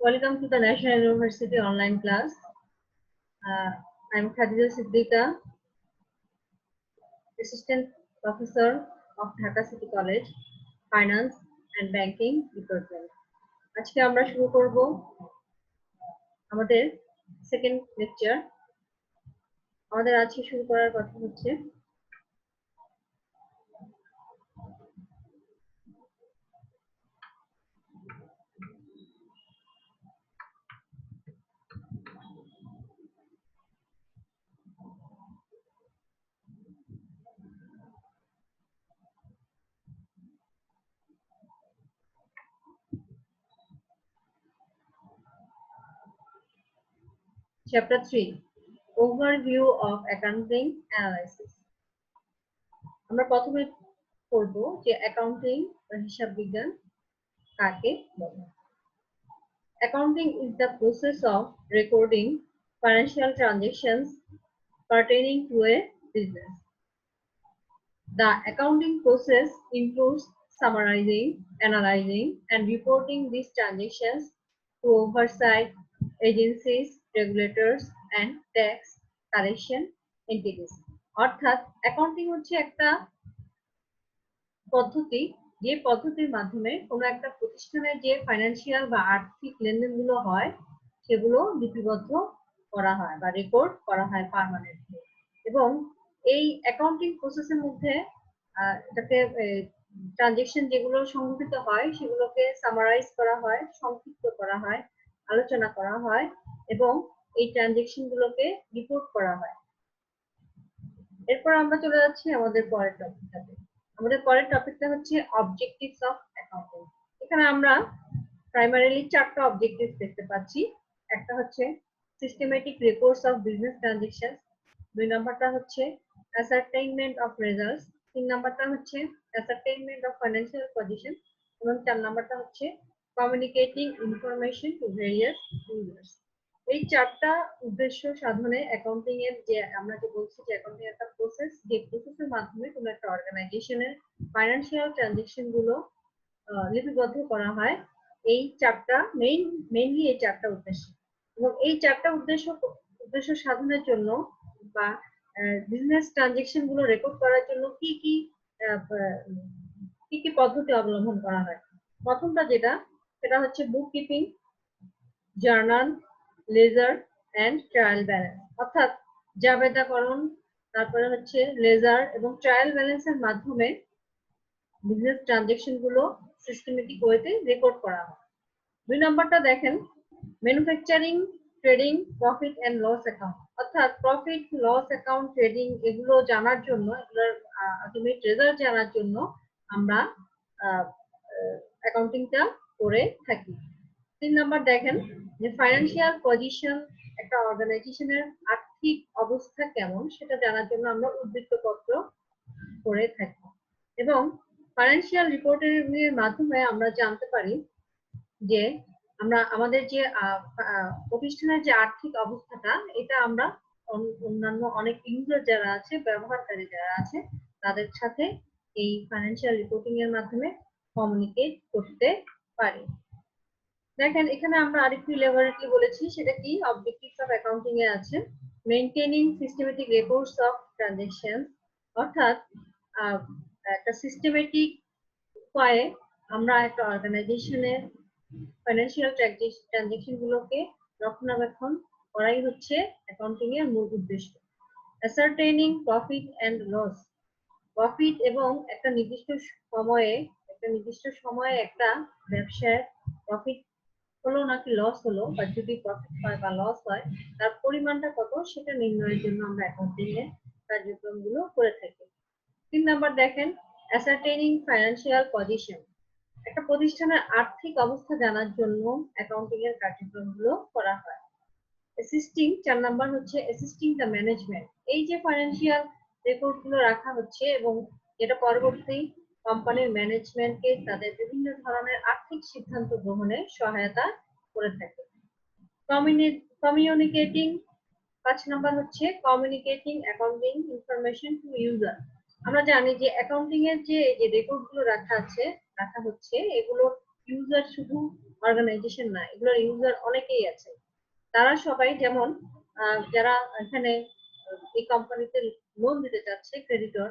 Welcome to the National University online class. I'm Khadija Siddiqa, Assistant Professor of Dhaka City College, Finance and Banking Department. আজকে আমরা শুরু করব আমাদের second lecture. আমাদের আজকে শুরু করার কথা হচ্ছে Chapter 3, Overview of Accounting Analysis. আমরা প্রথমে পড়ব যে অ্যাকাউন্টিং বা হিসাব বিজ্ঞান কাকে বলে। Accounting is the process of recording financial transactions pertaining to a business. The accounting process includes summarizing, analyzing, and reporting these transactions to oversight agencies, regulators, and tax collection entities. অর্থাৎ accounting হচ্ছে একটা পদ্ধতি, যে পদ্ধতির মাধ্যমে কোনো একটা প্রতিষ্ঠানের যে ফাইন্যান্সিয়াল বা আর্থিক লেনদেনগুলো হয় সেগুলো লিপিবদ্ধ করা হয় বা রেকর্ড করা হয় পার্মানেন্টলি। এবং এই অ্যাকাউন্টিং প্রসেসের মধ্যে এটাকে ট্রানজেকশন যেগুলো সংঘটিত হয় সেগুলোকে সামারাইজ করা হয়, সংক্ষিপ্ত করা হয়, আলোচনা করা হয় এবং এই ট্রানজেকশন গুলোকে রিপোর্ট করা হয়। এরপর আমরা চলে যাচ্ছি আমাদের পরের টপিকটাতে। আমাদের পরের টপিকটা হচ্ছে অবজেক্টিভস অফ অ্যাকাউন্টিং। এখানে আমরা প্রাইমারিলি চারটা অবজেক্টিভস দেখতে পাচ্ছি। একটা হচ্ছে systematic records of business transaction, দুই নাম্বারটা হচ্ছে অ্যাসারটেইনমেন্ট অফ রেজাল্টস, তিন নাম্বারটা হচ্ছে অ্যাসারটেইনমেন্ট অফ ফাইন্যান্সিয়াল পজিশন এবং চার নাম্বারটা হচ্ছে communicating information to various users. এই চারটা উদ্দেশ্য সাধনে অ্যাকাউন্টিং এর যে আমরা যে বলছি যে অ্যাকাউন্টিং একটা প্রসেস, যে প্রসেসের মাধ্যমে কোনো একটা অর্গানাইজেশনের ফাইন্যান্সিয়াল ট্রানজেকশন গুলো লিপিবদ্ধ করা হয়। এই চারটা মেইনলি এই চারটা উদ্দেশ্য, এবং এই চারটা উদ্দেশ্য সাধনের জন্য বা বিজনেস ট্রানজেকশন গুলো রেকর্ড করার জন্য কি কি পদ্ধতি অবলম্বন করা হয়। প্রথমটা যেটা, সেটা হচ্ছে book keeping, journal, ledger and trial balance. অর্থাৎ জাবেদাকরণ, তারপরে হচ্ছে লেজার এবং ট্রায়াল ব্যালেন্সের মাধ্যমে বিজনেস ট্রানজেকশন গুলো সিস্টেমেটিক ওয়েতে রেকর্ড করা হয়। দুই নাম্বারটা দেখেন, manufacturing, trading, profit and loss account. অর্থাৎ প্রফিট, লস অ্যাকাউন্ট, ট্রেডিং এগুলো জানার জন্য, এগুলোর আলটিমেট রেজাল্ট জানার জন্য আমরা অ্যাকাউন্টিংটা করে থাকি। তিন নাম্বার দেখেন যে ফাইন্যান্সিয়াল পজিশন, একটা অর্গানাইজেশনের আর্থিক অবস্থা কেমন সেটা জানার জন্য আমরা উদ্ধৃতপত্র করে থাকি। এবং ফাইন্যান্সিয়াল রিপোর্টের মাধ্যমে আমরা জানতে পারি যে আমরা আমাদের যে প্রতিষ্ঠানের যে আর্থিক অবস্থাটা, এটা আমরা অন্যান্য অনেক ইউজার যারা আছে, ব্যবহারকারী যারা আছে, তাদের সাথে এই ফাইন্যান্সিয়াল রিপোর্টিং এর মাধ্যমে কমিউনিকেট করতে পারি। দেখেন এখানে আমরা আরেকটু ইলাবোরেটলি বলেছি, সেটা কি অবজেক্টিভস অফ অ্যাকাউন্টিং এ আছে। Maintaining systematic records of transactions, অর্থাৎ একটা সিস্টেমেটিক উপায়ে আমরা একটা অর্গানাইজেশনের ফাইন্যান্সিয়াল ট্রানজাকশন গুলোকে রক্ষণাবেক্ষণ করাই হচ্ছে অ্যাকাউন্টিং এর মূল উদ্দেশ্য। অ্যাসারটেইনিং প্রফিট এন্ড লস, প্রফিট এবং একটা নির্দিষ্ট সময়ে একটা ব্যবসায় প্রফিট হলো নাকি লস হলো, বা যদি প্রফিট হয় বা লস হয় তার পরিমাণটা কত সেটা নির্ণয়ের জন্য আমরা অ্যাকাউন্টিং এর কার্যক্রমগুলো করে থাকি। তিন নাম্বার দেখেন, অ্যাসারটেইনিং ফাইন্যান্সিয়াল পজিশন, একটা প্রতিষ্ঠানের আর্থিক অবস্থা জানার জন্য অ্যাকাউন্টিং এর কার্যক্রমগুলো করা হয়। অ্যাসিস্টিং, চার নাম্বার হচ্ছে অ্যাসিস্টিং দ্য ম্যানেজমেন্ট, এই যে ফাইন্যান্সিয়াল রেকর্ড গুলো রাখা হচ্ছে এবং যেটা পরবর্তী কোম্পানির ম্যানেজমেন্টকে তাদের বিভিন্ন ধরনের আর্থিক সিদ্ধান্ত গ্রহণে সহায়তা করে থাকে। কমিউনিকেটিং, 5 নাম্বার হচ্ছে communicating accounting information to user. আমরা জানি যে অ্যাকাউন্টিং এর যে রেকর্ড গুলো রাখা হচ্ছে এগুলো ইউজার শুধু অর্গানাইজেশন না, এগুলোর ইউজার অনেকেই আছে। তারা সবাই যেমন যারা এখানে এই কোম্পানিতে লোন দিতে চাচ্ছে ক্রেডিটর,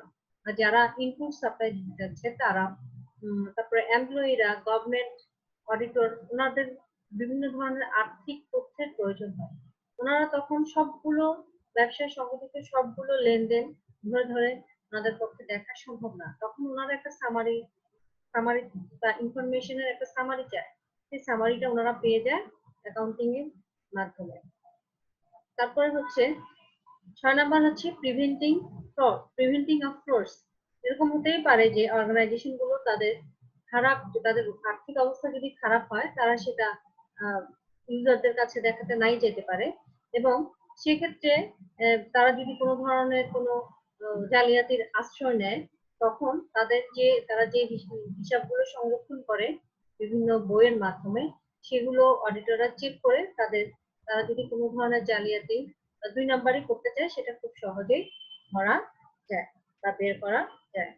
যারা ইনপুট সাপ্লাই দিতে চাচ্ছে তারা, তারপরে এমপ্লয়িরা, গভর্নমেন্ট অডিটর, ওনাদের বিভিন্ন ধরনের আর্থিক তথ্যের প্রয়োজন হয়। ওনারা তখন সবগুলো ব্যবসায় সংগঠিত সবগুলো লেনদেন ধরে ধরে ওনাদের পক্ষে দেখা সম্ভব না, তখন ওনারা একটা সামারি সামারি বা ইনফরমেশনের একটা সামারি চায়, সেই সামারিটা ওনারা পেয়ে যায় অ্যাকাউন্টিং এর মাধ্যমে। তারপরে হচ্ছে 6 নাম্বার হচ্ছে প্রিভেন্টিং অফ ফ্রডস। এরকম হতেই পারে যে অর্গানাইজেশন গুলো তাদের আর্থিক অবস্থা যদি খারাপ হয়, তারা সেটা ইউজারদের কাছে দেখাতে নাই যেতে পারে, এবং সেক্ষেত্রে তারা যদি কোনো ধরনের কোনো জালিয়াতির আশ্রয় নেয়, তখন তারা যে হিসাবগুলো সংরক্ষণ করে বিভিন্ন বইয়ের মাধ্যমে, সেগুলো অডিটররা চেক করে তারা যদি কোনো ধরনের জালিয়াতি 2 নাম্বারই করতে চায়, সেটা খুব সহজেই ধরা যায় বা বের করা যায়।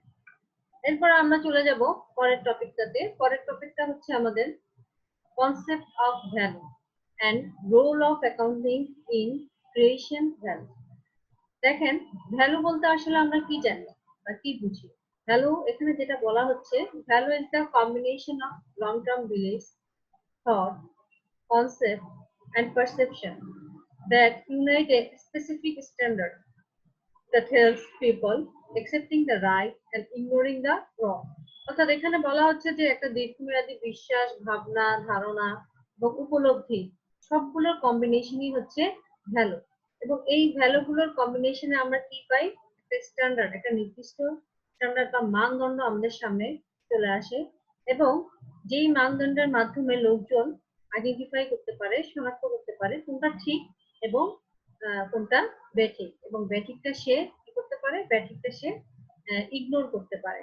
এরপর আমরা চলে যাব পরের টপিকটাতে। পরের টপিকটা হচ্ছে আমাদের concept of value and role of accounting in creation value. দেখেন, ভ্যালু বলতে আসলে আমরা কি জানি বা কি বুঝি? ভ্যালু এখানে যেটা বলা হচ্ছে, value is the combination of long term beliefs, thought, concept, and perception that unite a specific standard that helps people accepting the right and ignoring the wrong. অর্থাৎ এখানে বলা হচ্ছে যে একটা দীর্ঘমেয়াদী বিশ্বাস, ভাবনা, ধারণা এবং উপলব্ধি সবগুলোর কম্বিনেশনই হচ্ছে ভ্যালু। এবং এই ভ্যালুগুলোর কম্বিনেশনে আমরা কি পাই? একটা স্ট্যান্ডার্ড, একটা নির্দিষ্ট স্ট্যান্ডার্ড বা মানদণ্ড আমাদের সামনে চলে আসে, এবং যেই মানদণ্ডের মাধ্যমে লোকজন আইডেন্টিফাই করতে পারে, শনাক্ত করতে পারে কোনটা ঠিক এবং কোনটা ব্যাঠিক, এবং ব্যাঠিকটা সে কি করতে পারে, ব্যাঠিকটা সে ইগনোর করতে পারে।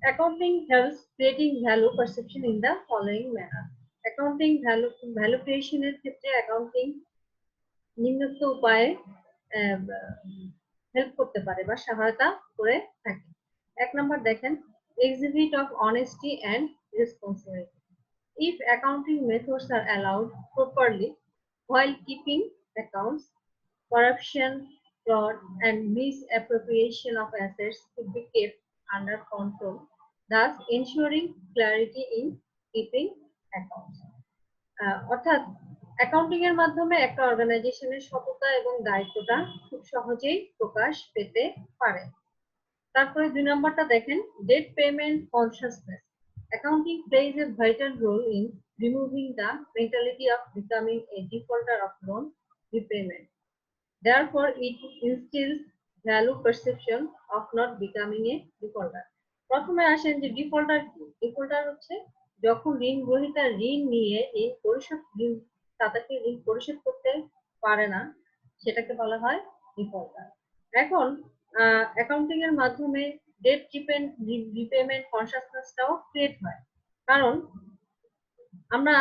Accounting helps creating value perception in the following manner. Accounting value ক্রিয়েশনের ক্ষেত্রে অ্যাকাউন্টিং নিম্নোক্ত উপায়ে হেল্প করতে পারে বা সহায়তা করে থাকে। 1 নাম্বার দেখেন, exhibit of honesty and responsibility. If accounting methods are allowed properly while keeping accounts, corruption, fraud, and misappropriation of assets could be kept under control, thus ensuring clarity in keeping accounts. অর্থাৎ accounting এর মাধ্যমে একটা অর্গানাইজেশনের সততা এবং দায়িত্বটা খুব সহজেই প্রকাশ পেতে পারে। তারপরে 2 নাম্বারটা দেখেন, debt payment consciousness. Accounting plays a vital role in removing the mentality of becoming a defaulter of loan repayment. Therefore, it instills value perception of not becoming a defaulter. প্রথমে আসেন যে ডিফল্টার কি? ডিফল্টার হচ্ছে যখন ঋণ গ্রহীতা ঋণ নিয়ে তাদেরকে ঋণ পরিশোধ করতে পারে না, সেটাকে বলা হয় ডিফল্টার। এখন অ্যাকাউন্টিং এর মাধ্যমে ডেট রিপেমেন্ট কনসিয়াসনেসটাও ক্রিয়েট হয়, কারণ আমরা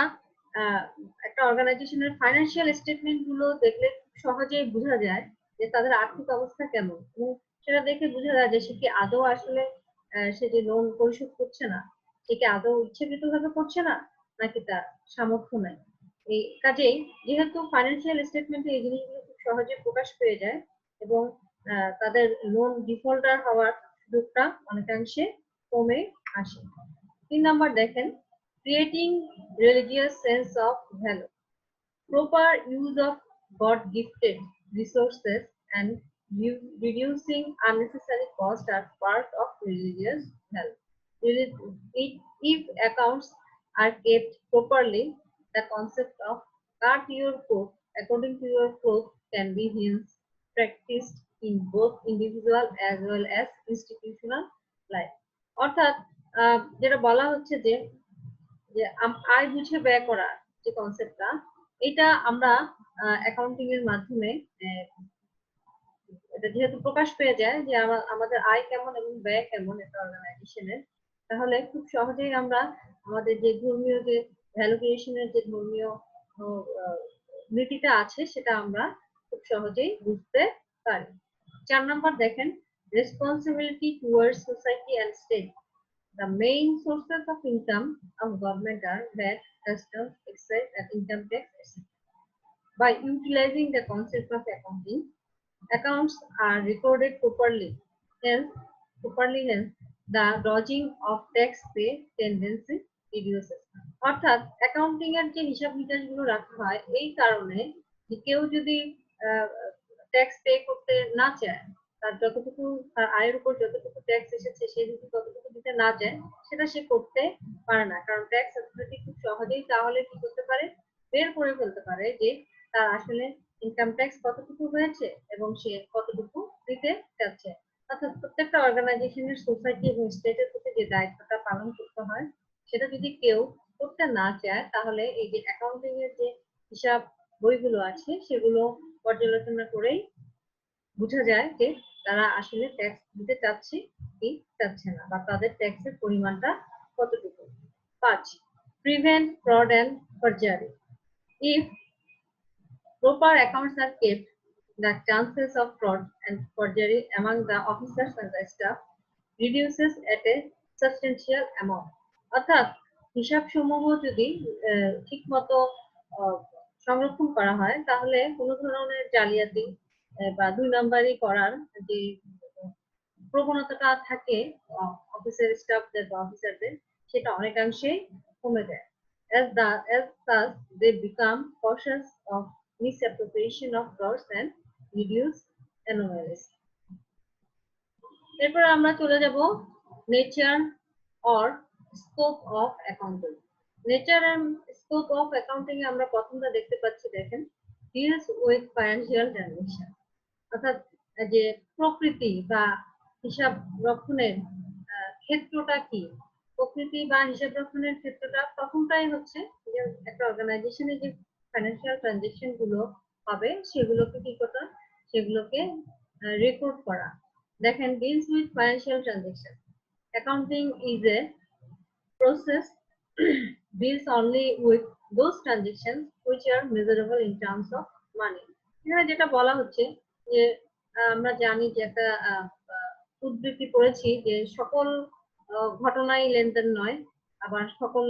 একটা অর্গানাইজেশনের ফাইন্যান্সিয়াল স্টেটমেন্ট গুলো দেখলে খুব সহজেই বোঝা যায় যে তাদের আর্থিক অবস্থা কেমন, এবং সেটা দেখে বোঝা যায় যে সে কি আদৌ আসলে সে যে লোন পরিশোধ করছে না, সে কি আদৌ ইচ্ছাকৃতভাবে করছে না, নাকি তার সামর্থ্য নাই। এই কাজেই যেহেতু ফাইন্যান্সিয়াল স্টেটমেন্টে এই জিনিসগুলো খুব সহজে প্রকাশ পেয়ে যায়, এবং তাদের লোন ডিফল্টার হওয়ার সুযোগটা অনেকাংশে কমে আসে। 3 নাম্বার দেখেন, creating religious sense of value. Proper use of God-gifted resources and reducing unnecessary cost are part of religious value. If accounts are kept properly, the concept of cut your coat according to your cloth can be hence practiced in both individual as well as institutional life. অর্থাৎ যেটা বলা হচ্ছে যে আয় বুঝে ব্যয় করা যে কনসেপ্টটা, এটা আমরা অ্যাকাউন্টিং এর মাধ্যমে এটা যেহেতু প্রকাশ পেয়ে যায় যে আমাদের আয় কেমন এবং ব্যয় কেমন একটা অর্গানাইজেশনের, তাহলে খুব সহজেই আমরা আমাদের যে ধর্মীয় যে ভ্যালু ক্রিয়েশনের যে ধর্মীয় নীতিটা আছে সেটা আমরা খুব সহজেই বুঝতে পারি। 4 নাম্বার দেখেন, responsibility towards society and state. The main sources of income of government are VAT, customs, excise, and income tax, etc. By utilizing the concept of accounting, accounts are recorded properly, hence the dodging of tax pay tendency reduces. অর্থাৎ accounting এর যে হিসাব নিকাশগুলো রাখা হয় এই কারণে যে কেউ যদি ট্যাক্স পে করতে না চায়, তার যতটুকু তার আয়ের উপর যতটুকু ট্যাক্স এসেছে সে যদি ততটুকু দিতে না চায় সেটা সে করতে পারে না, কারণ ট্যাক্স অথরিটি খুব সহজেই তাহলে কি করতে পারে, বের করে ফেলতে পারে যে তার আসলে ইনকাম ট্যাক্স কতটুকু হয়েছে এবং সে কতটুকু দিতে চাচ্ছে। অর্থাৎ প্রত্যেকটা অর্গানাইজেশনের সোসাইটি এবং স্টেটের প্রতি যে দায়িত্বটা পালন করতে হয় সেটা যদি কেউ করতে না চায় তাহলে এই যে অ্যাকাউন্টিং এর যে হিসাব বইগুলো আছে সেগুলো পর্যালোচনা করেই বোঝা যায় যে তারা আসলে ট্যাক্স দিতে চাচ্ছে কি চাচ্ছে না, বা তাদের ট্যাক্সের পরিমাণটা কতটুকু। 5. Prevent fraud and perjury. If proper accounts are kept, the chances of fraud and perjury among the officers and the staff reduces at a substantial amount. অর্থাৎ হিসাব সমূহ যদি ঠিক মতো সংরক্ষণ করা হয় তাহলে কোনো ধরনের জালিয়াতি বা দুই নাম্বারি করার যে প্রবণতাটা থাকে অফিসের স্টাফদের বা অফিসারদের সেটা অনেকাংশেই কমে যায়। As such, they become cautious of misappropriation of frauds and reduce anomalies. এরপর আমরা চলে যাব nature or scope of accounting. Nature and scope of accounting এ আমরা প্রথমটা দেখতে পাচ্ছি, দেখেন, ডিলস উইথ ফাইন্যান্সিয়াল ট্রানজাকশন। অর্থাৎ যে প্রকৃতি বা হিসাব রক্ষণের ক্ষেত্রটা কি, প্রকৃতি বা হিসাব রক্ষণের ক্ষেত্রটা প্রথমটাই হচ্ছে যে একটা অর্গানাইজেশনে যে ফাইন্যান্সিয়াল ট্রানজাকশন গুলো হবে সেগুলোকে কি করা, সেগুলোকে রেকর্ড করা। দেখেন, deals with financial transaction. Accounting is a process deals only with those transactions which are measurable in terms of money. এখানে যেটা বলা হচ্ছে যে আমরা জানি যে একটা উদ্ধৃতি পড়েছি যে সকল ঘটনাই লেনদেন নয়, আবার সকল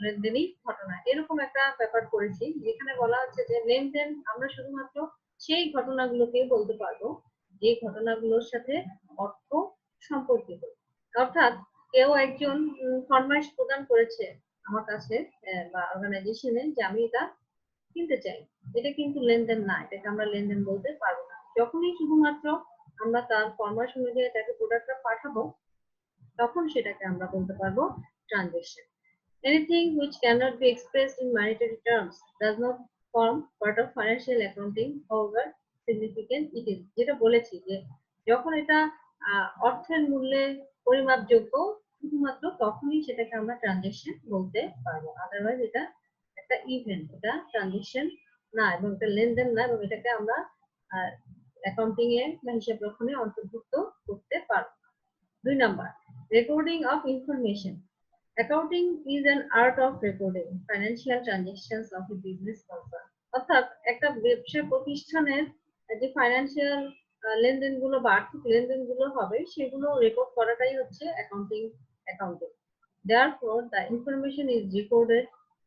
লেনদেনই ঘটনা, এরকম একটা ব্যাপার করেছি যেখানে বলা হচ্ছে যে লেনদেন আমরা শুধুমাত্র সেই ঘটনাগুলোকে বলতে পারবো যে ঘটনাগুলোর সাথে অর্থ সম্পর্কিত। অর্থাৎ কেউ একজন ফরমাইশ প্রদান করেছে আমার কাছে বা অর্গানাইজেশনে যে আমি এটা কিনতে চাই, এটা কিন্তু লেনদেন না, এটাকে আমরা লেনদেন বলতে পারবো না। যখনই শুধুমাত্র আমরা তার ফরমাইশ অনুযায়ী তাকে প্রোডাক্টটা পাঠাবো তখন সেটাকে আমরা বলতে পারবো transaction. Anything which cannot be expressed in monetary terms does not form part of financial accounting, however significant it is. যেটা বলেছি যে যখন এটা অর্থের মূল্যে পরিমাপযোগ্য শুধুমাত্র তখনই সেটাকে আমরা ট্রানজাকশন বলতে পারবো, আদারওয়াইজ এটা একটা ইভেন্ট, এটা ট্রানজাকশন না এবং এটা লেনদেন না, এবং এটাকে আমরা অ্যাকাউন্টিং এ বা হিসাব রক্ষণে অন্তর্ভুক্ত করতে পারবো। 2 number, recording of information. Accounting is an art of recording financial transactions of a business concern. অর্থাৎ একটা ব্যবসা প্রতিষ্ঠানের যে ফাইন্যান্সিয়াল লেনদেনগুলো বা আর্থিক লেনদেনগুলো হবে সেগুলো রেকর্ড করাটাই হচ্ছে accounting. Therefore, the information is recorded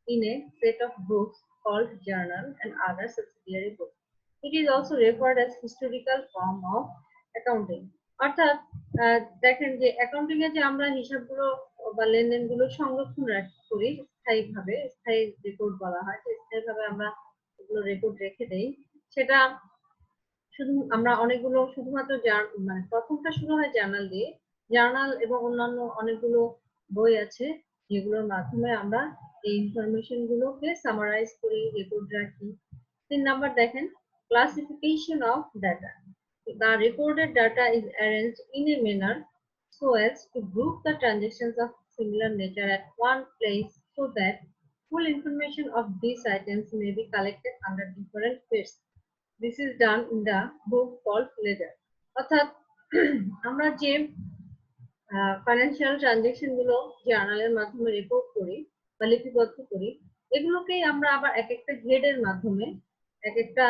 in a set of books called journal and other subsidiary books. It is also referred as historical form of accounting. অর্থাৎ দেখেন যে অ্যাকাউন্টিং এ যে আমরা হিসাবগুলো বা লেনদেনগুলো সংরক্ষণ করি স্থায়ীভাবে, স্থায়ী রেকর্ড বলা হয়, স্থায়ীভাবে আমরা এগুলো রেকর্ড রেখে দেই, সেটা শুধু আমরা অনেকগুলো শুধুমাত্র মানে প্রথমটা শুরু হয় জার্নাল দিয়ে, জার্নাল এবং অন্যান্য অনেকগুলো বই আছে যেগুলোর মাধ্যমে আমরা এই ইনফরমেশন গুলোকে সামারাইজ করি, রেকর্ড রাখি। 3 নাম্বার দেখেন, classification of data. The recorded data is arranged in a manner so as to group the transactions of similar nature at one place so that full information of these items may be collected under different heads. This is done in the book called ledger. অর্থাৎ আমরা যে financial transaction গুলো জার্নালের মাধ্যমে record করি বা লিপিবদ্ধ করি, এগুলোকেই আমরা আবার এক একটা হেডের মাধ্যমে, এক একটা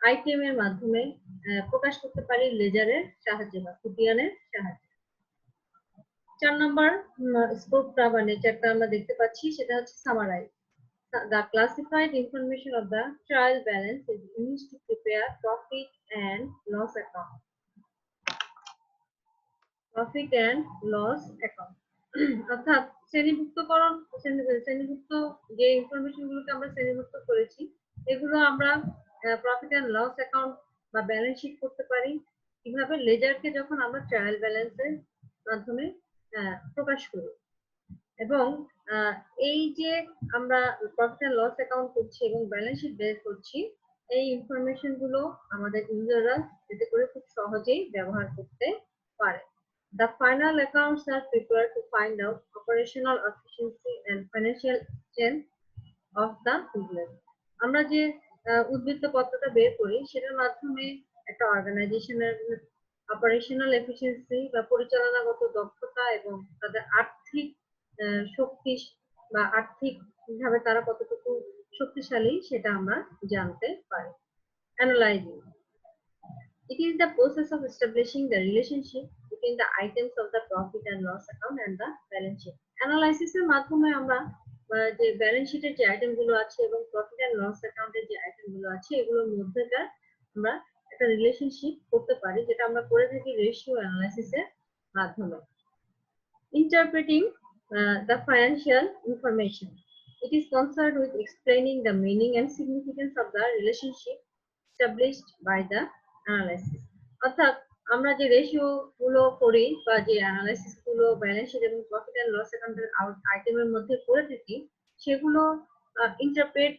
আইটেমের মাধ্যমে প্রকাশ করতে পারি লেজারের সাহায্যে বা খুতিয়ানের সাহায্যে। 4 নাম্বার স্কোপটা বা নেচারটা আমরা দেখতে পাচ্ছি, সেটা হচ্ছে summarise. The classified information of the trial balance is used to prepare profit and loss account. Profit and loss account. অর্থাৎ শ্রেণীভুক্তকরণ, শ্রেণীভুক্ত যে ইনফরমেশন গুলোকে আমরা শ্রেণীভুক্ত করেছি, এগুলো আমরা প্রফিট এন্ড লস অ্যাকাউন্ট বা ব্যালেন্স শিট করতে পারি। কিভাবে? লেজারকে যখন আমরা ট্রায়াল ব্যালেন্সের মাধ্যমে প্রকাশ করি। এবং এই যে আমরা প্রফিট এন্ড লস অ্যাকাউন্ট করছি এবং ব্যালেন্স শিট বের করছি, এই ইনফরমেশন গুলো আমাদের ইউজাররা এতে করে খুব সহজেই ব্যবহার করতে পারে। The final accounts are prepared to find out operational efficiency and financial strength of the business. আমরা যে উদ্বৃত্ত পত্রটা বের করি, সেটার মাধ্যমে একটা অর্গানাইজেশনের অপারেশনাল এফিসিয়েন্সি বা পরিচালনাগত দক্ষতা এবং তাদের আর্থিক শক্তি বা আর্থিকভাবে তারা কতটুকু শক্তিশালী সেটা আমরা জানতে পারি। Analyzing. It is the process of establishing the relationship between the items of the profit and loss account and the balance sheet. Analysis এর মাধ্যমে আমরা যে ব্যালেন্স শিটের যে আইটেম গুলো আছে এবং প্রফিট এন্ড লস অ্যাকাউন্টের যে আইটেম গুলো আছে, এগুলোর মধ্যেকার আমরা একটা রিলেশনশিপ করতে পারি, যেটা আমরা করে থাকি রেশিও অ্যানালাইসিস এর মাধ্যমে। Interpreting the financial information. It is concerned with explaining the meaning and significance of the relationship established by the analysis. অর্থাৎ আমরা যে রেশিও গুলো করি বা যে অ্যানালাইসিস গুলো ব্যালেন্স শিট এবং প্রফিট এন্ড লস অ্যাকাউন্টের আইটেমের মধ্যে করে থাকি, সেগুলো ইন্টারপ্রেট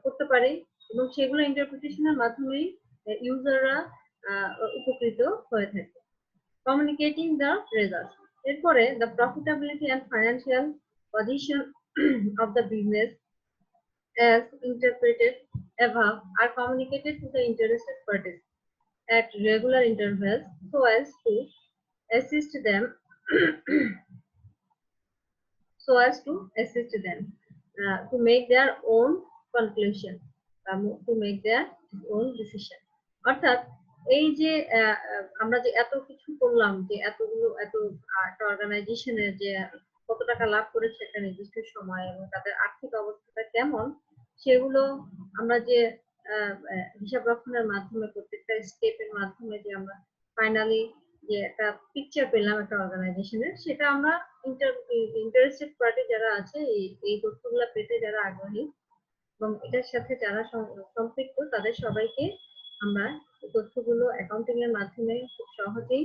করতে পারি এবং সেগুলো ইন্টারপ্রিটেশনের মাধ্যমেই ইউজাররা উপকৃত হয়ে থাকে। Communicating the results. এরপরে the profitability and financial position of the business as interpreted above are communicated to the interested parties at regular intervals so as to assist them to make their own conclusion, to make their own decision. অর্থাৎ এই যে আমরা যে এত কিছু করলাম, যে এত একটা অর্গানাইজেশনের যে কত টাকা লাভ করেছে একটা নির্দিষ্ট সময়ে এবং তাদের আর্থিক অবস্থাটা কেমন, সেগুলো আমরা যে হিসাব রক্ষণের মাধ্যমে প্রত্যেকটা স্টেপের মাধ্যমে যে আমরা ফাইনালি যে একটা পিকচার পেলাম একটা অর্গানাইজেশনের, সেটা আমরা ইন্টারেস্টেড পার্টি যারা আছে এই তথ্যগুলো পেতে যারা আগ্রহী এবং এটার সাথে যারা সম্পৃক্ত, তাদের সবাইকে আমরা এই তথ্যগুলো অ্যাকাউন্টিং এর মাধ্যমে খুব সহজেই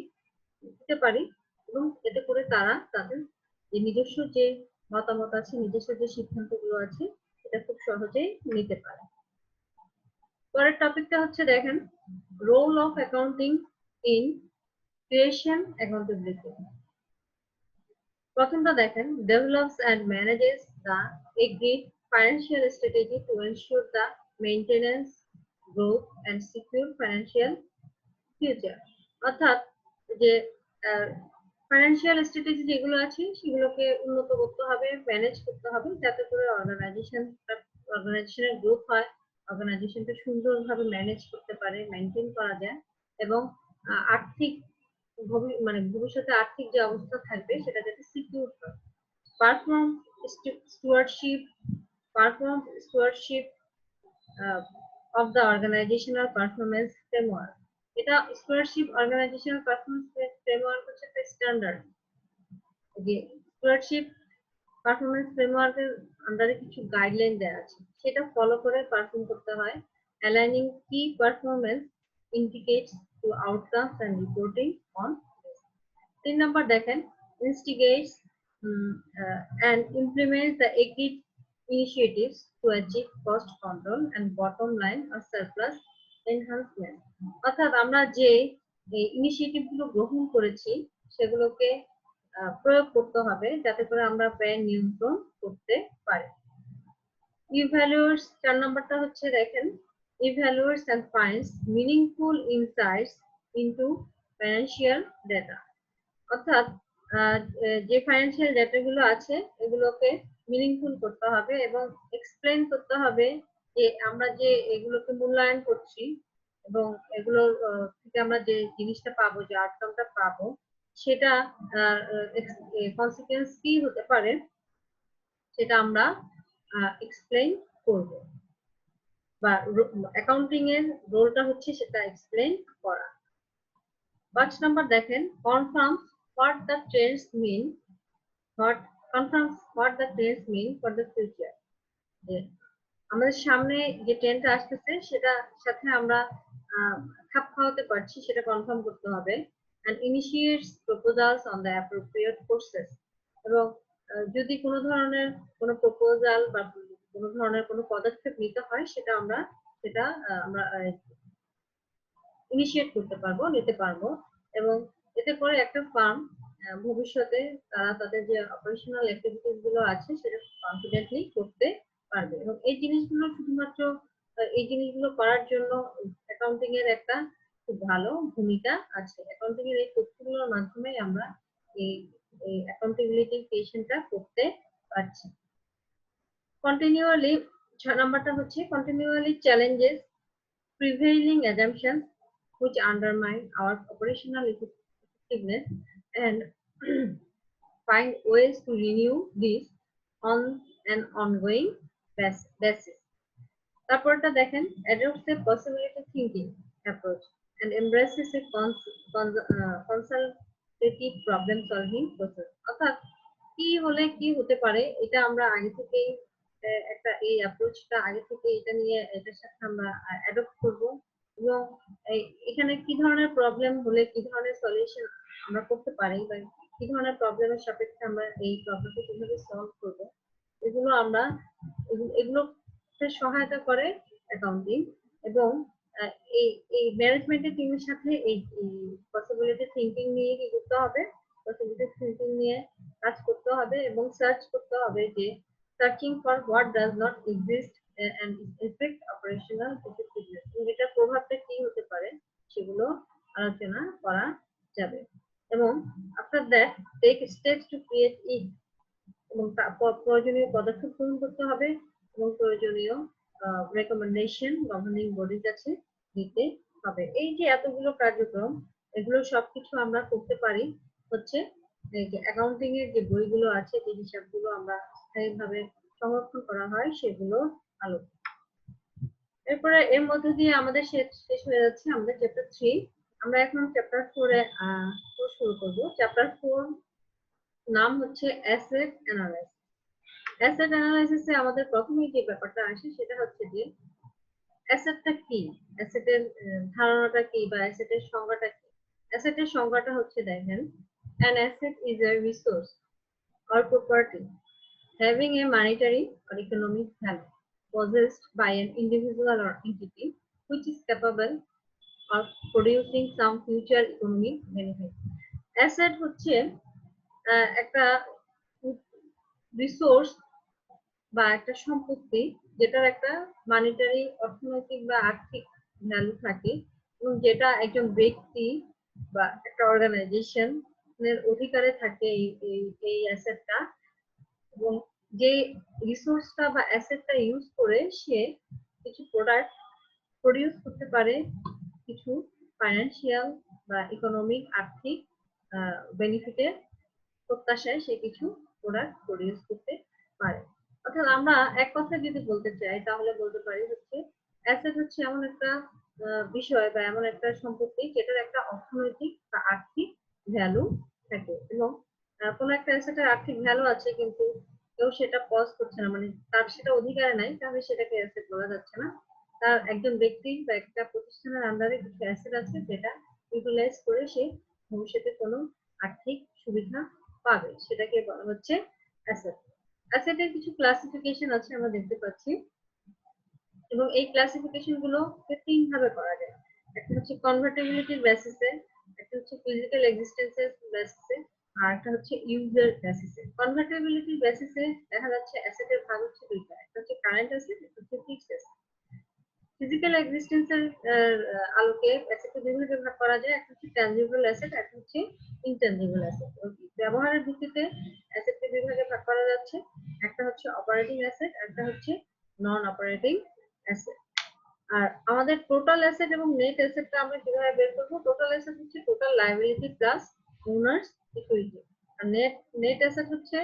দিতে পারি এবং এতে করে তারা তাদের যে নিজস্ব যে মতামত আছে, নিজস্ব যে সিদ্ধান্তগুলো আছে, এটা খুব সহজেই নিতে পারে। পরের টপিকটা হচ্ছে দেখেন, role of accounting in creation accountability. প্রথমটা দেখেন, develops and manages the agreed financial strategy to ensure the maintenance, growth and secure financial future. অর্থাৎ যে ফাইন্যান্সিয়াল স্ট্র্যাটেজি যেগুলো আছে সেগুলোকে উন্নত করতে হবে, ম্যানেজ করতে হবে, যাতে করে অর্গানাইজেশনের গ্রোথ হয়, অর্গানাইজেশনটা সুন্দরভাবে ম্যানেজ করতে পারে, মেনটেন করা যায় এবং আর্থিক মানে ভবিষ্যতে আর্থিক যে অবস্থা থাকবে সেটা যাতে সিকিউর হয়। Perform stewardship of the organizational performance framework. এটা স্টুয়ার্ডশিপ অর্গানাইজেশনাল পারফরম্যান্স ফ্রেমওয়ার্ক হচ্ছে একটা স্ট্যান্ডার্ড। যে স্টুয়ার্ডশিপ পারফরম্যান্স ফ্রেমওয়ার্কের আন্ডারে কিছু গাইডলাইন দেওয়া আছে, সেটা ফলো করে পারফর্ম করতে হয়। Aligning key performance indicates to outcomes and reporting on. 3 number দেখেন, instigates and implements the agreed initiatives to achieve cost control and bottom line or surplus enhancement. অর্থাৎ আমরা যে ইনিশিয়েটিভ গুলো গ্রহণ করেছি সেগুলোকে প্রয়োগ করতে হবে যাতে করে আমরা ব্যয় নিয়ন্ত্রণ করতে পারি। ইভ্যালুয়েটস, 4 নম্বরটা হচ্ছে দেখেন, evaluates and finds meaningful insights into financial data. অর্থাৎ যে ফাইন্যান্সিয়াল ডেটাগুলো আছে এগুলোকে মিনিংফুল করতে হবে এবং এক্সপ্লেইন করতে হবে যে আমরা যে এগুলোকে মূল্যায়ন করছি এবং এগুলোর থেকে আমরা যে জিনিসটা পাবো, যে আউটকামটা পাবো, সেটা কনসিকুয়েন্স কি হতে পারে সেটা আমরা এক্সপ্লেইন করব, বা অ্যাকাউন্টিং এর রোলটা হচ্ছে সেটা এক্সপ্লেইন করা। 5 নাম্বার দেখেন, confirms what the trends mean, what confirms what the trends mean for the future. আমাদের সামনে যে ট্রেন্ডটা আসতেছে সেটা সাথে আমরা খাপ খাওয়াতে পারছি সেটা কনফার্ম করতে হবে। and initiates proposals on the appropriate courses, এবং যদি কোনো ধরনের কোনো প্রপোজাল বা কোনো ধরনের কোনো পদক্ষেপ নিতে হয় সেটা আমরা ইনিশিয়েট করতে পারবো, নিতে পারবো। এবং এতে করে একটা ফার্ম ভবিষ্যতে তারা তাদের যে অপারেশনাল অ্যাক্টিভিটিস গুলো আছে সেটা কনফিডেন্টলি করতে পারবে। এবং এই জিনিসগুলো শুধুমাত্র এই জিনিসগুলো করার জন্য অ্যাকাউন্টিং এর একটা খুব ভালো ভূমিকা আছে। অ্যাকাউন্টিং এর এই তথ্যগুলোর মাধ্যমে আমরা এই অ্যাকাউন্টেবিলিটি ক্রিয়েশনটা করতে পারছি। কন্টিনিউয়ালি 6 নাম্বারটা হচ্ছে continually challenges prevailing assumptions which undermine our operational effectiveness and find ways to renew this on an ongoing basis. তারপরটা দেখেন, adopts a possibility thinking approach and embraces a consultative problem solving process. অর্থাৎ কি হলে কি হতে পারে এটা আমরা আগে থেকেই একটা এই অ্যাপ্রোচটা আগে থেকে এটা নিয়ে এটার সাথে আমরা অ্যাডপ্ট করব, এবং এখানে কি ধরনের প্রবলেম হলে কি ধরনের সলিউশন আমরা করতে পারি বা কি ধরনের প্রবলেমের সাপেক্ষে আমরা এই প্রবলেমটা কিভাবে সলভ করব, এগুলো আমরা এগুলো সহায়তা করে অ্যাকাউন্টিং। এবং এই এই ম্যানেজমেন্টের টিমের সাথে এই পসিবিলিটি থিংকিং নিয়ে কি করতে হবে, পসিবিলিটি থিংকিং নিয়ে কাজ করতে হবে এবং সার্চ করতে হবে যে searching for what does not exist and effect operational effectiveness, এটার প্রভাবটা কি হতে পারে সেগুলো আলোচনা করা যাবে। এবং after that take steps to create it, এবং প্রয়োজনীয় পদক্ষেপ গ্রহণ করতে হবে এবং প্রয়োজনীয় রেকমেন্ডেশন গভর্নিং বডির কাছে দিতে হবে। এই যে এতগুলো কার্যক্রম, এগুলো সবকিছু আমরা করতে পারি হচ্ছে এই যে অ্যাকাউন্টিং এর যে বইগুলো আছে, যে হিসাবগুলো আমরা স্থায়ীভাবে সংরক্ষণ করা হয় সেগুলো আলোকে। এরপরে এর মধ্যে দিয়ে আমাদের শেষ হয়ে যাচ্ছে আমাদের চ্যাপ্টার 3। আমরা এখন চ্যাপ্টার 4 এ শুরু করব। চ্যাপ্টার 4 নাম হচ্ছে অ্যাসেট অ্যানালাইসিস। অ্যাসেট অ্যানালাইসিসে আমাদের প্রথমেই যে ব্যাপারটা আসে সেটা হচ্ছে যে অ্যাসেটটা কি, অ্যাসেটের ধারণাটা কি বা অ্যাসেটের সংজ্ঞাটা কি। অ্যাসেটের সংজ্ঞাটা হচ্ছে দেখেন, an asset is a resource or property having a monetary or economic value possessed by an individual or entity which is capable of producing some future economic benefit. Asset হচ্ছে একটা রিসোর্স বা একটা সম্পত্তি যেটার একটা মানিটারি অর্থনৈতিক বা আর্থিক ভ্যালু থাকে, এবং যেটা একজন ব্যক্তি বা একটা অর্গানাইজেশন এর অধিকারে থাকে এই অ্যাসেটটা। এবং যে রিসোর্সটা বা অ্যাসেটটা ইউজ করে সে কিছু প্রোডাক্ট প্রডিউস করতে পারে, কিছু ফাইন্যান্সিয়াল বা ইকোনমিক আর্থিক বেনিফিটের প্রত্যাশায় সে কিছু প্রোডাক্ট প্রডিউস করতে পারে। অর্থাৎ আমরা এক কথা যদি বলতে চাই তাহলে বলতে পারি হচ্ছে অ্যাসেট হচ্ছে এমন একটা বিষয় বা এমন একটা সম্পত্তি যেটার একটা অর্থনৈতিক বা আর্থিক ভ্যালু থাকে, এবং কোনো একটা অ্যাসেটের আর্থিক ভ্যালু আছে কিন্তু কেউ সেটা পজ করছে না, মানে তার সেটা অধিকারে নাই, তাহলে সেটাকে অ্যাসেট বলা যাচ্ছে না। তার একজন ব্যক্তি বা একটা প্রতিষ্ঠানের আন্ডারে কিছু অ্যাসেট আছে যেটা ইউটিলাইজ করে সে ভবিষ্যতে কোনো আর্থিক সুবিধা পাবে, সেটাকে বলা হচ্ছে অ্যাসেট। অ্যাসেটের কিছু ক্লাসিফিকেশন আছে আমরা দেখতে পাচ্ছি, এবং এই ক্লাসিফিকেশন গুলো 3 ভাবে করা যায়। একটা হচ্ছে কনভার্টিবিলিটির বেসিসে, একটা হচ্ছে ফিজিক্যাল এক্সিস্টেন্সের বেসিসে, আর একটা হচ্ছে ইউজার বেসিসে। কনভার্টিবিলিটির বেসিসে দেখা যাচ্ছে অ্যাসেটের ভাগ হচ্ছে দুইটা, একটা হচ্ছে কারেন্ট অ্যাসেট, একটা হচ্ছে ফিক্সড অ্যাসেট। ফিজিক্যাল এক্সিস্টেন্সের আলোকে অ্যাসেটকে দুই ভাগে ভাগ করা যায়, একটা হচ্ছে ট্যানজিবল অ্যাসেট, একটা হচ্ছে ইনট্যানজিবল অ্যাসেট। ব্যবহারের ভিত্তিতে অ্যাসেটকে দুই ভাগে ভাগ করা যাচ্ছে, একটা হচ্ছে অপারেটিং অ্যাসেট, একটা হচ্ছে নন অপারেটিং অ্যাসেট। আর আমাদের টোটাল অ্যাসেট এবং নেট অ্যাসেটটা আমরা কিভাবে বের করব? টোটাল অ্যাসেট হচ্ছে total liability plus owners equity. আর নেট অ্যাসেট হচ্ছে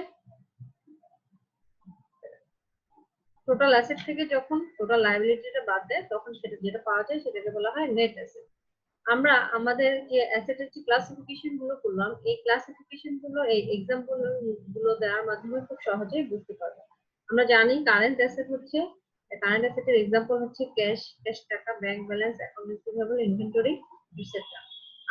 টোটাল অ্যাসেট থেকে যখন টোটাল লায়াবিলিটিটা বাদ দেয় তখন সেটা যেটা পাওয়া যায় সেটাকে বলা হয় নেট অ্যাসেট। আমরা আমাদের যে অ্যাসেটের যে ক্লাসিফিকেশন গুলো করলাম, এই ক্লাসিফিকেশন গুলো এই এক্সাম্পল গুলো দেওয়ার মাধ্যমে খুব সহজেই বুঝতে পারবো। আমরা জানি কারেন্ট অ্যাসেট হচ্ছে, কারেন্ট অ্যাসেটের এক্সাম্পল হচ্ছে ক্যাশ টাকা, bank balance, account receivable, inventory, etcetera.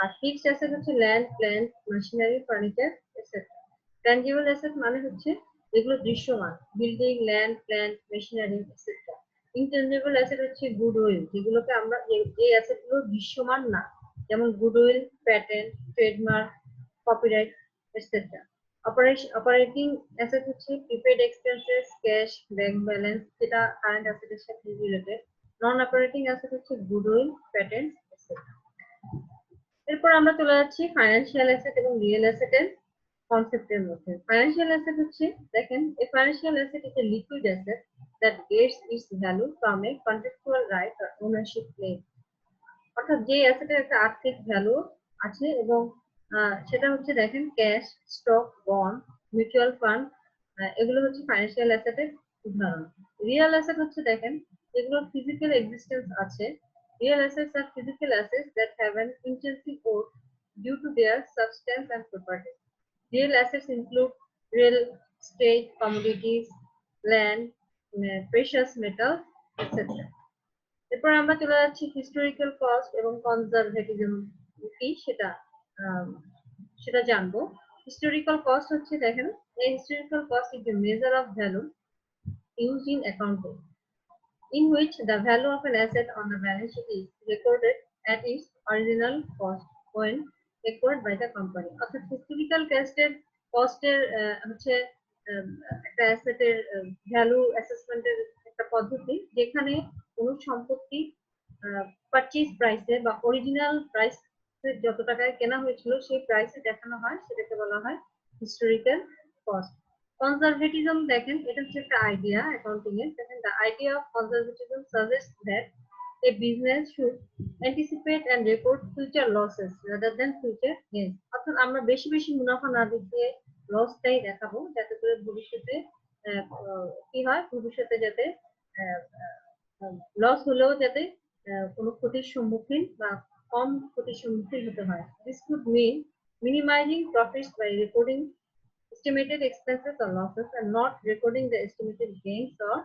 আর ফিক্সড অ্যাসেট হচ্ছে land, plant, machinery, furniture, etcetera. Tangible asset মানে হচ্ছে যেগুলো দৃশ্যমান, building, land, plant, machinery, etcetera. Intangible asset হচ্ছে গুডউইল, যেগুলোকে আমরা যে অ্যাসেট গুলো দৃশ্যমান না, যেমন goodwill, patent, trademark, copyright, etcetera. Operating asset হচ্ছে prepaid expenses, cash, bank balance, যেটা কারেন্ট অ্যাসেটের সাথে রিলেটেড। নন অপারেটিং অ্যাসেট হচ্ছে গুডউইল, প্যাটেন্ট, এটসেট্রা। এরপর আমরা চলে যাচ্ছি ফাইন্যান্সিয়াল অ্যাসেট এবং রিয়েল অ্যাসেটের কনসেপ্টের মধ্যে। ফাইন্যান্সিয়াল অ্যাসেট হচ্ছে, দেখেন, এ financial asset is a liquid asset that gets its value from a contractual right or ownership claim. অর্থাৎ যে অ্যাসেটের একটা আর্থিক ভ্যালু আছে এবং সেটা হচ্ছে দেখেন cash, stock, bond, mutual fund, এগুলো হচ্ছে ফাইন্যান্সিয়াল অ্যাসেটের উদাহরণ। রিয়েল অ্যাসেট হচ্ছে দেখেন যেগুলোর ফিজিক্যাল এক্সিস্টেন্স আছে। রিয়েল অ্যাসেটস আর physical assets that have an intrinsic worth due to their substance and property. Real assets include real estate, commodities, land, precious metals, etc. এরপর আমরা চলে যাচ্ছি হিস্টোরিক্যাল কস্ট এবং কনজারভেটিজম কি সেটা জানবো। হিস্টোরিক্যাল কস্ট হচ্ছে দেখেন, এই historical cost is a measure of value used in accounting, in which the value of an asset on the balance sheet is recorded at its original cost when acquired by the company. অর্থাৎ historical কস্টের হচ্ছে একটা অ্যাসেটের value অ্যাসেসমেন্টের একটা পদ্ধতি, যেখানে কোনো সম্পত্তি purchase প্রাইসে বা অরিজিনাল প্রাইস যত টাকায় কেনা হয়েছিল সেই প্রাইসে দেখানো হয়, সেটাকে বলা হয় হিস্টোরিক্যাল কস্ট। কনজারভেটিজম দেখেন, এটা হচ্ছে একটা আইডিয়া অ্যাকাউন্টিং এর। দেখেন, the idea of conservatism suggests that a business should anticipate and report future losses rather than future gains. অর্থাৎ আমরা বেশি বেশি মুনাফা না দেখিয়ে লসটাই দেখাবো, যাতে করে ভবিষ্যতে কি হয়, ভবিষ্যতে যাতে লস হলেও যাতে কোনো ক্ষতির সম্মুখীন বা কম ক্ষতির সম্মুখীন হতে হয়। This could mean minimizing profits by reporting estimated expenses or losses and not recording the estimated gains or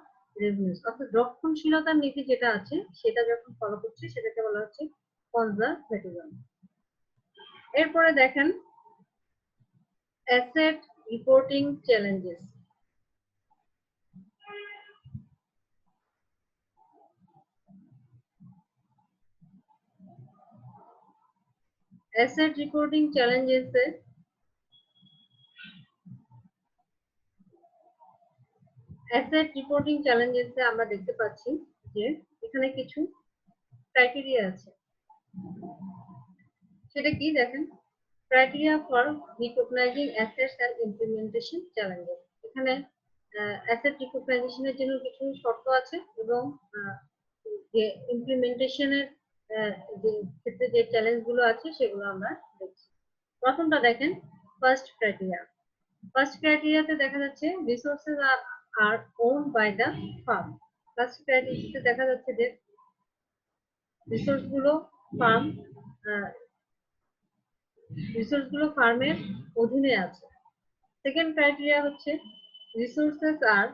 revenues. অর্থাৎ রক্ষণশীলতার নীতি যেটা আছে সেটা যখন ফলো করছে সেটাকে বলা হচ্ছে কনজারভেটিজম। এরপরে দেখেন asset reporting challenges. Asset reporting challenges asset reporting চ্যালেঞ্জেসে আমরা দেখতে পাচ্ছি যে এখানে কিছু ক্রাইটেরিয়া আছে। সেটা কি দেখেন, criteria for recognizing assets and implementation challenges. এখানে অ্যাসেট রিকগনাইজেশনের জন্য কিছু শর্ত আছে এবং যে ইমপ্লিমেন্টেশনের যে ক্ষেত্রে যে চ্যালেঞ্জ গুলো আছে সেগুলো আমরা দেখছি। প্রথমটা দেখেন, ফার্স্ট ক্রাইটেরিয়া। ফার্স্ট ক্রাইটেরিয়াতে দেখা যাচ্ছে resources are owned by the firm. First ক্রাইটেরিয়াতে দেখা যাচ্ছে যে রিসোর্স গুলো ফার্মের অধীনে আছে। সেকেন্ড ক্রাইটেরিয়া হচ্ছে resources are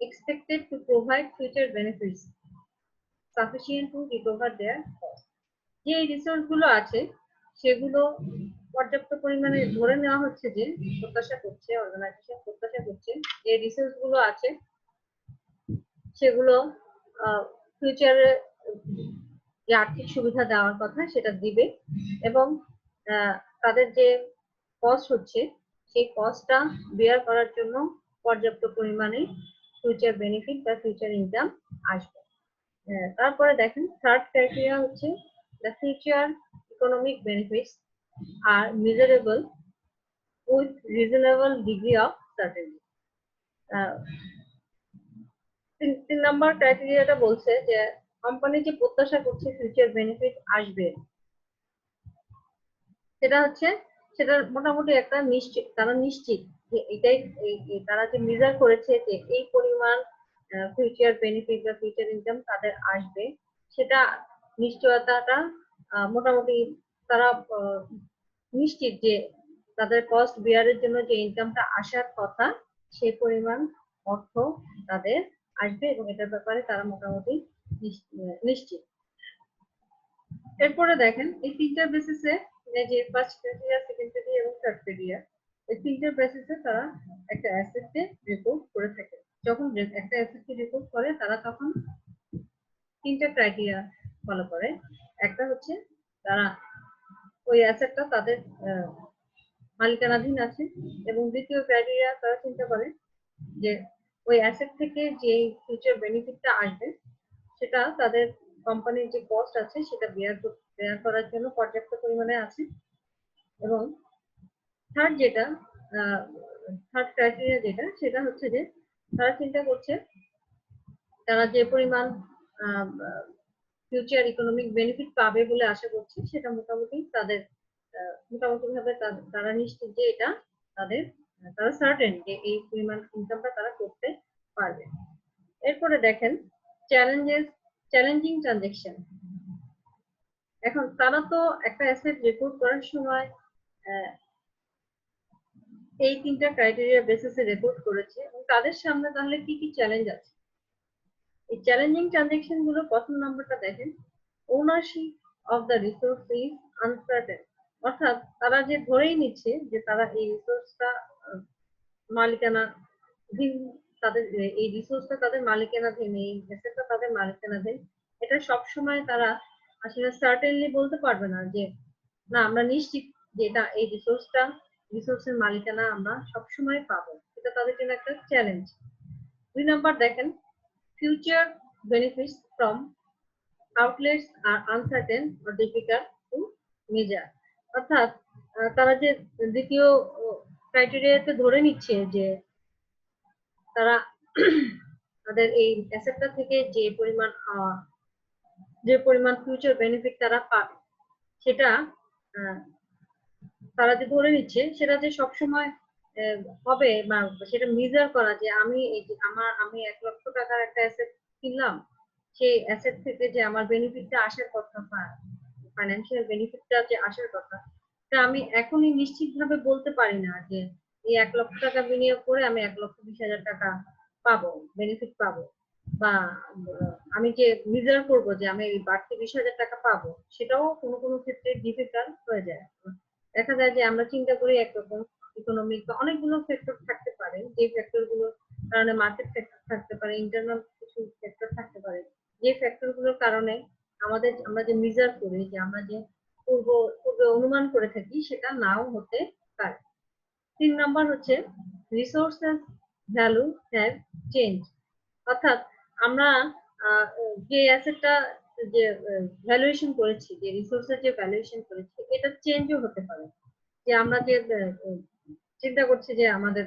expected to provide future benefits sufficient to recover their cost. যে রিসোর্স গুলো আছে সেগুলো পর্যাপ্ত পরিমাণে ধরে নেওয়া হচ্ছে যে অর্গানাইজেশন প্রত্যাশা করছে যে রিসোর্স গুলো আছে সেগুলো ফিউচারে যে আর্থিক সুবিধা দেওয়ার কথা সেটা দিবে এবং তাদের যে কস্ট হচ্ছে সেই কস্টটা বেয়ার করার জন্য পর্যাপ্ত পরিমাণে ফিউচার বেনিফিট বা ফিউচার ইনকাম আসবে। তারপরে দেখেন থার্ড ক্রাইটেরিয়া হচ্ছে the future economic benefits are measurable with reasonable degree of certainty. তিন নম্বর ক্রাইটেরিয়াটা বলছে যে কোম্পানি যে প্রত্যাশা করছে ফিউচার বেনিফিট আসবে, সেটা হচ্ছে সেটা মোটামুটি একটা নিশ্চিত, তারা নিশ্চিত যে এটাই তারা যে মেজার করেছে যে এই পরিমাণ ফিউচার বেনিফিট বা ফিউচার ইনকাম তাদের আসবে, সেটা নিশ্চয়তাটা মোটামুটি তারা নিশ্চিত যে তাদের কস্ট বিয়ারের জন্য যে ইনকামটা আসার কথা সেই পরিমাণ অর্থ তাদের আসবে এবং এটার ব্যাপারে তারা মোটামুটি নিশ্চিত। এরপরে দেখেন এই তিনটা বেসিসে, যে ফার্স্ট ক্রাইটেরিয়া, সেকেন্ড ক্রাইটেরিয়া এবং থার্ড ক্রাইটেরিয়া, এই তিনটা বেসিসে তারা একটা অ্যাসেটকে রিপোর্ট করে থাকে। যখন একটা অ্যাসেটকে রিপোর্ট করে তারা তখন তিনটা ক্রাইটেরিয়া ফলো করে। একটা হচ্ছে তারা ওই অ্যাসেটটা তাদের মালিকানাধীন আছে, এবং দ্বিতীয় ক্রাইটেরিয়া তারা চিন্তা করে যে ওই অ্যাসেট থেকে যে ফিউচার বেনিফিটটা আসবে সেটা তাদের কোম্পানির যে কস্ট আছে সেটা বেয়ার করার জন্য পর্যাপ্ত পরিমাণে আছে। এবং থার্ড যেটা থার্ড ক্রাইটেরিয়া যেটা, সেটা হচ্ছে যে তারা চিন্তা করছে তারা যে পরিমাণ ফিউচার ইকোনমিক বেনিফিট পাবে বলে আশা করছে সেটা মোটামুটি তাদের মোটামুটি ভাবে তারা নিশ্চিত যে এটা তাদের, তারা সার্টেন যে এই পরিমাণ ইনকামটা তারা করতে পারবে। এরপরে দেখেন চ্যালেঞ্জিং ট্রানজেকশন। এখন তারা তো একটা অ্যাসেট রিপোর্ট করার সময় এই তিনটা ক্রাইটেরিয়া বেসিসে রিপোর্ট করেছে, এবং তাদের সামনে তাহলে কি কি চ্যালেঞ্জ আছে। এই চ্যালেঞ্জিং ট্রানজেকশন গুলো প্রথম নম্বরটা দেখেন, ownership of the resource is uncertain. অর্থাৎ তারা যে ধরেই নিচ্ছে যে তারা এই রিসোর্সটা মালিকানাধীন, তাদের এই রিসোর্সটা তাদের মালিকানাধীন, এই অ্যাসেটটা তাদের মালিকানাধীন, এটা সবসময় তারা আসলে সার্টেনলি বলতে পারবে না যে না আমরা নিশ্চিত যে এটা এই রিসোর্সের মালিকানা আমরা সবসময় পাবো। এটা তাদের জন্য একটা চ্যালেঞ্জ। 2 নাম্বার দেখেন, future benefits from outlets are uncertain or difficult to measure। অর্থাৎ তারা যে দ্বিতীয় ক্রাইটেরিয়াতে ধরে নিচ্ছে যে তারা তাদের এই অ্যাসেটটা থেকে যে পরিমাণ ফিউচার বেনিফিট তারা পাবে সেটা তারা যে ধরে নিচ্ছে সেটা যে সবসময় হবে বা সেটা মেজার করা যে আমি আমি 1 লক্ষ টাকার একটা অ্যাসেট কিনলাম, সেই অ্যাসেট থেকে যে আমার বেনিফিটটা আসার কথা, ফাইন্যান্সিয়াল বেনিফিটটা যে আসার কথা, তা আমি এখনই নিশ্চিত ভাবে বলতে পারি না যে এই 1 লক্ষ টাকা বিনিয়োগ করে আমি 1,20,000 টাকা পাবো, বেনিফিট পাবো, বা আমি যে মেজার করবো যে আমি এই বাড়তি 20,000 টাকা পাবো, সেটাও কোনো কোনো ক্ষেত্রে ডিফিকাল্ট হয়ে যায়। দেখা যায় যে আমরা চিন্তা করি একরকম, ইকোনমিক বা অনেকগুলো ফ্যাক্টর থাকতে পারে, যে ফ্যাক্টর গুলোর কারণে মার্কেট ফ্যাক্টর থাকতে পারে, ইন্টারনাল কিছু ফ্যাক্টর থাকতে পারে, যে ফ্যাক্টর গুলোর কারণে আমরা যে মেজার করি, যে আমরা যে পূর্বে অনুমান করে থাকি সেটা নাও হতে পারে। 3 নাম্বার হচ্ছে রিসোর্সেস ভ্যালু হ্যাভ চেঞ্জ। অর্থাৎ আমরা যে অ্যাসেটটা যে ভ্যালুয়েশন করেছি, যে রিসোর্সের যে ভ্যালুয়েশন করেছি, এটা চেঞ্জও হতে পারে। যে আমরা যে চিন্তা করছি যে আমাদের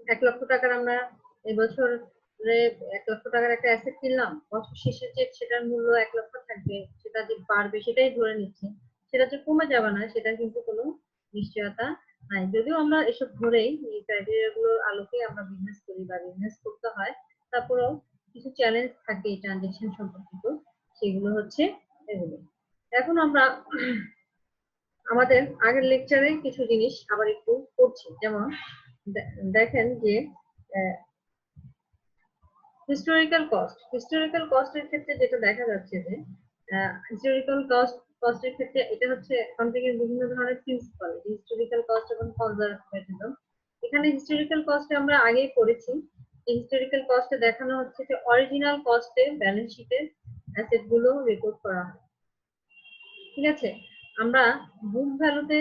1 লক্ষ টাকার আমরা এবছরে 1 লক্ষ টাকার একটা অ্যাসেট কিনলাম, বছর শেষে যে সেটার মূল্য 1 লক্ষ থাকবে, সেটা যে বাড়বে সেটাই ধরে নিচ্ছে, সেটা যে কমে যাবে না সেটা কিন্তু কোনো নিশ্চয়তা নাই। যদিও আমরা এসব ধরেই এই ক্রাইটেরিয়া গুলোর আলোকে আমরা বিজনেস করি বা বিজনেস করতে হয়, তারপরেও কিছু চ্যালেঞ্জ থাকে এই ট্রানজেকশন সম্পর্কিত, সেগুলো হচ্ছে এগুলো। এখন আমরা আমাদের আগের লেকচারে কিছু জিনিস আবার একটু করছি। যেমন দেখেন যে হিস্টোরিক্যাল কস্টের ক্ষেত্রে যেটা দেখা যাচ্ছে যে হিস্টোরিক্যাল কস্টের ক্ষেত্রে এটা হচ্ছে এখান থেকে বিভিন্ন ধরনের প্রিন্সিপাল, হিস্টোরিক্যাল কস্ট এবং কনজারভেটিজম। এখানে হিস্টোরিক্যাল কস্টে আমরা আগেই পড়েছি, হিস্টোরিক্যাল কস্টে দেখানো হচ্ছে যে অরিজিনাল কস্টে ব্যালেন্স শিটে অ্যাসেট গুলো রেকর্ড করা হয়। ঠিক আছে, আমরা বুক ভ্যালুতে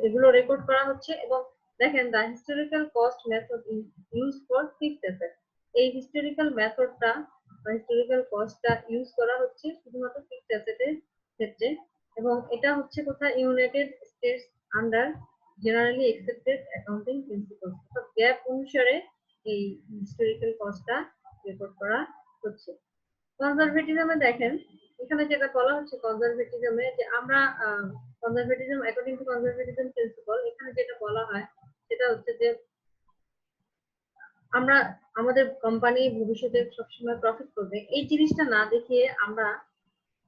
এগুলো রেকর্ড করা হচ্ছে। এবং দেখেন the historical cost method is use for fixed asset. এই হিস্টোরিক্যাল মেথডটা বা হিস্টোরিক্যাল কস্টটা ইউজ করা হচ্ছে শুধুমাত্র ফিক্সড অ্যাসেটের ক্ষেত্রে, এবং এটা হচ্ছে কোথায় United states under generally accepted accounting principles. অর্থাৎ গ্যাপ অনুসারে এই হিস্টোরিক্যাল কস্টটা রেকর্ড করা হচ্ছে। কনজারভেটিজমে দেখেন এখানে যেটা বলা হচ্ছে, কনজারভেটিজমে যে আমরা conservatism according to conservatism principal এখানে যেটা বলা হয় সেটা হচ্ছে যে আমরা আমাদের কোম্পানি ভবিষ্যতে সবসময় প্রফিট করবে এই জিনিসটা না দেখিয়ে আমরা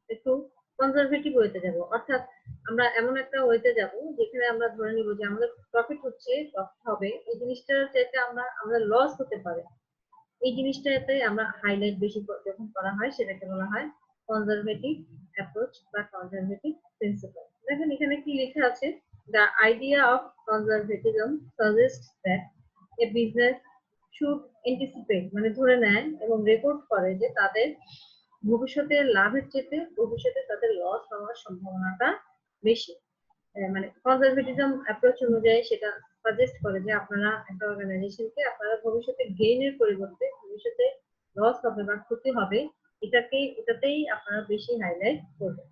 একটু কনজারভেটিভ ওয়েতে যাব, অর্থাৎ আমরা এমন একটা ওয়েতে যাব যেখানে আমরা ধরে নিব যে আমাদের প্রফিট হচ্ছে, প্রফিট হবে, এই জিনিসটার চাইতে আমরা আমাদের লস হতে পারে এই জিনিসটাতে আমরা হাইলাইট বেশি যখন করা হয় সেটাকে বলা হয় কনজারভেটিভ অ্যাপ্রোচ বা কনজারভেটিভ প্রিন্সিপাল। দেখেন এখানে কি লেখা আছে, the idea of conservatism suggest that a business should anticipate মানে ধরে নেয় এবং রেকর্ড করে যে তাদের ভবিষ্যতে লাভের চেয়ে ভবিষ্যতে তাদের লস হওয়ার সম্ভাবনাটা বেশি। মানে কনজারভেটিজম অ্যাপ্রোচ অনুযায়ী সেটা সাজেস্ট করে যে আপনারা একটা অর্গানাইজেশনকে আপনারা ভবিষ্যতে গেইনের পরিবর্তে ভবিষ্যতে লস হবে বা ক্ষতি হবে এটাতেই আপনারা বেশি হাইলাইট করবেন।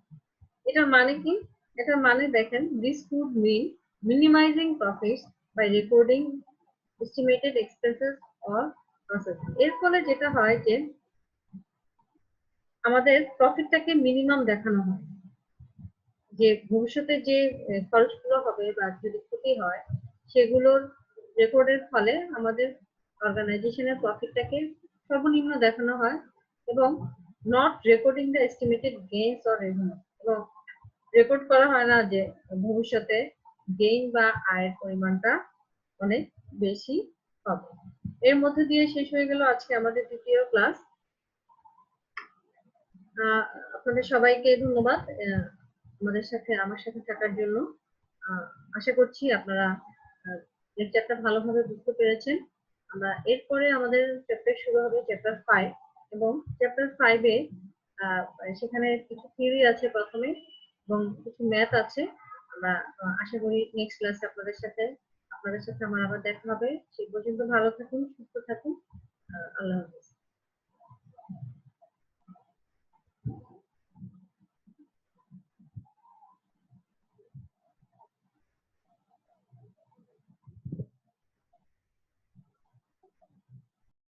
এটার মানে কি? এটার মানে দেখেন, this could mean minimizing profits by recording estimated expenses or losses. এর ফলে যেটা হয় যে আমাদের প্রফিটটাকে মিনিমাম দেখানো হয়, যে ভবিষ্যতে যে খরচগুলো হবে বা যদি ক্ষতি হয় সেগুলোর রেকর্ডের ফলে আমাদের অর্গানাইজেশনের প্রফিটটাকে সর্বনিম্ন দেখানো হয় এবং not recording the estimated gains or revenue, এবং রেকর্ড করা হয় না যে ভবিষ্যতে গেইন বা আয়ের পরিমাণটা অনেক বেশি হবে। এর মধ্যে দিয়ে শেষ হয়ে গেল আজকে আমাদের দ্বিতীয় ক্লাস। আপনাদের সবাইকে ধন্যবাদ আমার সাথে থাকার জন্য। আশা করছি আপনারা লেকচারটা ভালোভাবে বুঝতে পেরেছেন। আমরা এরপরে আমাদের চ্যাপ্টার শুরু হবে চ্যাপ্টার 5, এবং চ্যাপ্টার 5 এ সেখানে কিছু থিওরি আছে প্রথমে এবং কিছু ম্যাথ আছে। আমরা আশা করি নেক্সট ক্লাসে আপনাদের সাথে আমার আবার দেখা হবে। সেই পর্যন্ত ভালো থাকুন, সুস্থ থাকুন। আল্লাহ হাফেজ।